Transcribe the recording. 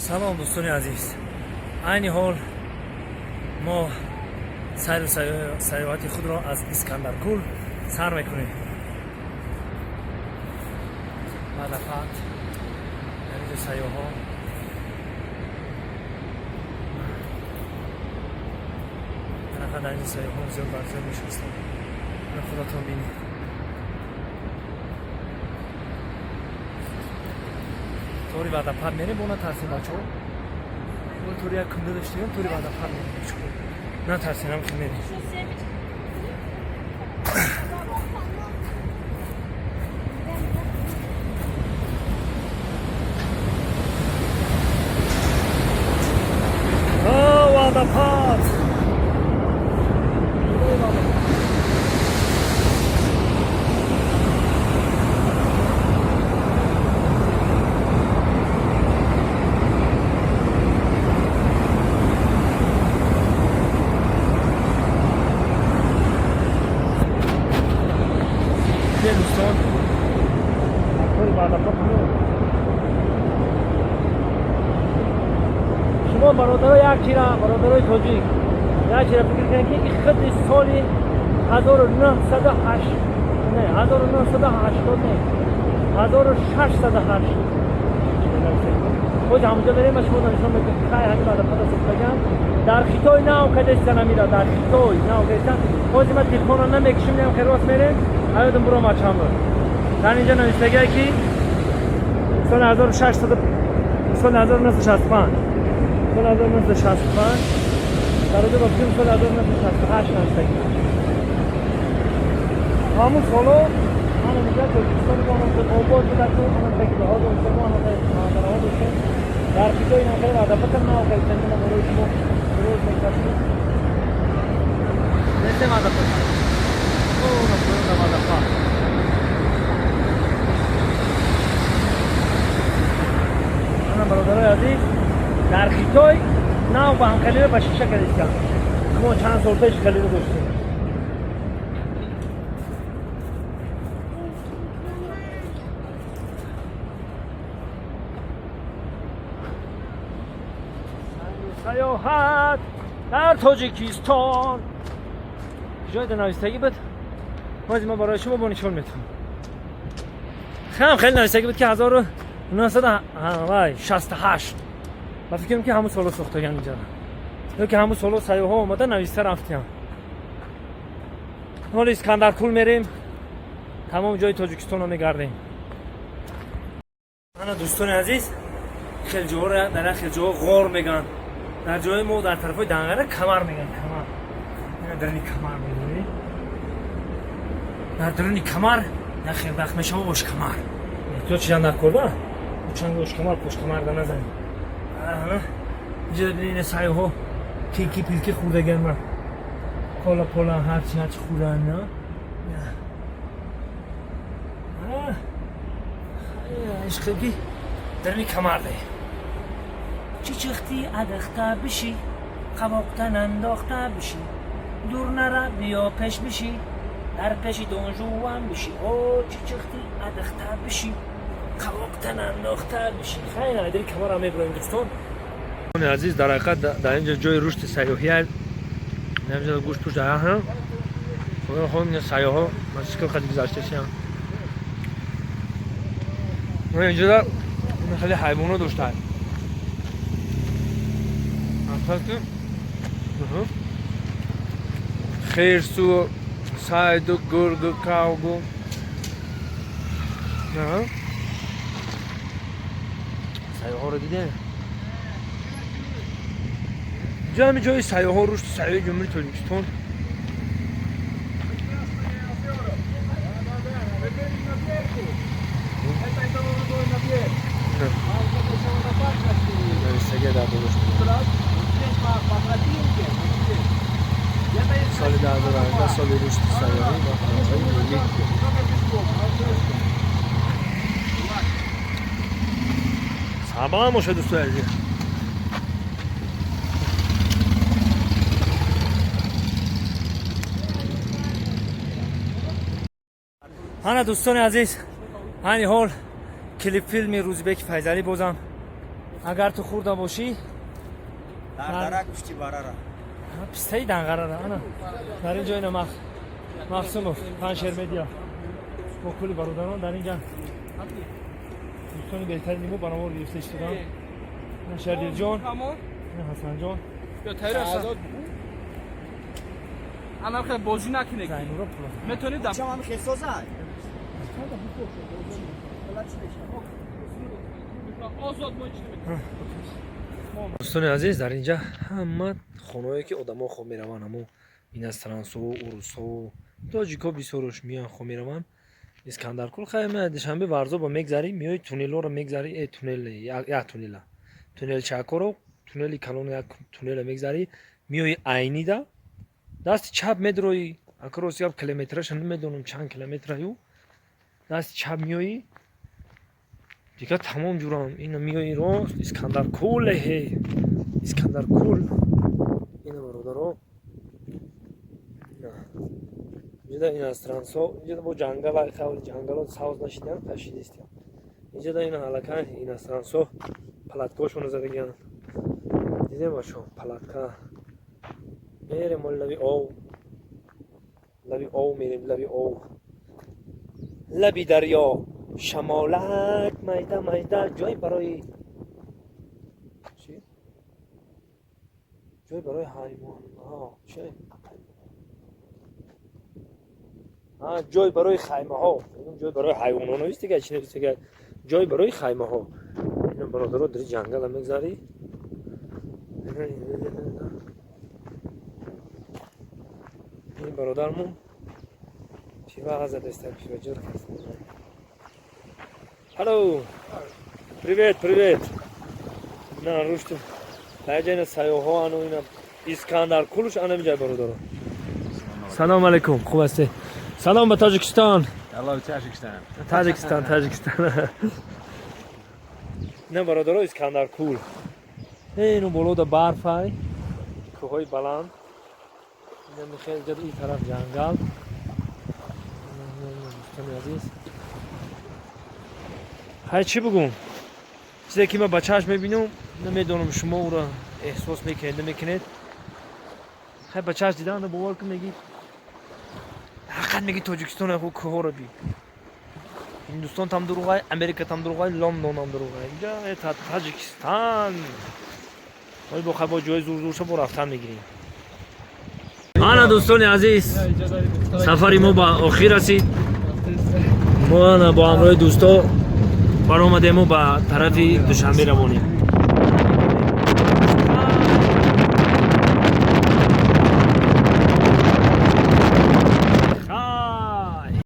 سلام دوستان عزیز. عین حال ما سیر و سیاحت خود را از اسکندرکول سر میکنیم. بعد فقط اینجا سیاحا فقط اینجا سیاحا زیاد برزیاد میشستن. خودتون بینید. طوری بعد پر میریم بونا ترسیم بچه‌ها. اون طوری یک کنده داشتیم طوری بعد پر میریم. نه ترسیم هم که میریم. وادا پات. دوستان شما برادرای یک چیرا برادرای توجیک یک چیرا فکر کنید که این خط سال 1908 نه 1980 نه 1608 خود همونجا بریم شما نشون میدم خیلی همین بعد خدا بگم در خیتای ناو کدستن میره در خیتای ناو کدستن خود ما تلفن نمیکشیم نیم که راست میریم آیدم برو ماچام رو در اینجا نوشتگی که سال 1600 سال 1965 سال 1965 در اونجا گفتیم سال 1968 نوشتگی همون سالو من اینجا ترکستان با من آباد شده تو من فکر به حال اونجا ما در حال داشتیم در فیدای نکره بعد فکر ناو کردن ما روی شما روز میکردیم نسیم بعد فکر او نفر بعد فکر برادرای عزیز در خیتای ناو با هم کلیره با شیشه کلیستیم ما چند سال پیش کلیره داشتیم سیاحت در تاجیکستان جای نوشتگی بود بازی ما برای شما با نشون میتونم خیلی نوشتگی بود که 1968 و فکر کنم که همون سالو ساخته اینجا یا که همون سالو سیاحا اومدن نویسته رفتیم حالا اسکندرکول میریم تمام جای تاجیکستان رو میگردیم. من دوستان عزیز خیلی جاها رو در خیلی جاها غار میگن در جای ما در طرفای دنگره کمر میگن کمر اینا درنی کمر میدونی در درنی کمر در خیلی وقت میشم باش کمر تو چیزا نکرده چند باش کمر پشت کمر در نزنی اینجا ببینین سیاحا کیکی پیلکی خورده گرمه کالا پالا هرچی خورده نه عشقی درنی کمر ده چی چختی ادخته بشی قواقتن انداخته بشی دور نره بیا پیش بشی در پیش دونجو هم بشی او چی چختی ادخته بشی قواقتن انداخته بشی. خیلی نداری کمر هم میبریم دوستان عزیز. در حقیقت در اینجا جای رشد سیاحی هست اینجا گوشت پوش در هم خب این سیاحا مسیکل خیلی گذاشته شیم و اینجا خیلی حیوانات داشته خرسو سایدو گرگو کاوگو سیاحا رو دیده اینجا همه جای سیاحا رشد سیاحی جمهوری تاجیکستان سال 2018 سال رشد سیاحی و خدمات‌های ملی سلام باشه دوستان عزیز. هانا دوستان عزیز این حال کلیپ فیلمی روزبک فیضلی بازم агар ту хурда бошӣ Дарак пишти барара. пистаи данғарара ана дар ин ҷо ина махсумов паншер медиа бо кули бародарон дар ин ҷа дӯстони беҳтарини мо баромор гирифта иштоданд шардилҷон ҳасанҷон анархе бозӣ накунед зайнура пула метонед Чамам хесозай. озод мо ичта дӯстони азиз дар ин ҷа ҳама хонаое ки одамо хоб мераванд ҳамо инострансо урусо тоҷико бисёрош меян хоб мераванд искандаркул хайма душанбе варзо ба мегзарӣ меои туннелоро мегзарӣ як туннела туннел чакоро туннели калон як туннела мегзарӣ меои айнида дасти чап медроӣ акрос як километраша намедонам чанд километраю дасти чап меоӣ дигар тамом ҷурам ина меои рост искандаркул эҳе искандаркул ина бародаро инҷода инострансо инҷода бо ҷангала хавли ҷангалот савз нашидан кашидистем инҷода ина аллакай инострансо палаткошоно задагиян дидем башо палатка мерем мо лаби ов мерем лаби ов лаби дарё шамолак майда майда ҷой барои ҷой барои ҳаймонҳо ҷой барои хаймаҳо ҷой барои ҳайвононист дига чи нест дига ҷой барои хаймаҳо ина бародаро дар ҷангала мегзарӣ ин бародармон пива задеста пива ҷорк аст Hallo. Привет. На рушту. Лаҷана сайёҳо ану ина Искандаркулш анамиҷа бародаро. Салом алейкум. Хуб асте. Салом ба Тоҷикистон. Hello Tajikistan. Таҷикистон. На бародаро Искандаркул. Ину болода барфай. Кӯҳои баланд. Ина михел ҷад ин тараф ҷангал. Дӯстони азиз. ҳай чӣ бигӯм чизе ки ман ба чашм мебинам намедонам шумо ӯро эҳсос мекунед намекунед ҳай ба чашм диданда бовар кун мегӣ ҳақиқат мегӣ тоҷикистон кӯҳоро бӣ ҳиндустон там дуруғай америка там дуруғай лондон там дуруғай инҷа таҷикистан ҳои бохай бо ҷои зурзурша бо рафтан мегирем ана дӯстони азиз сафари мо ба охир расид мо ана бо ҳамроҳи дӯсто баромадем ба тарафи Душанбе равонем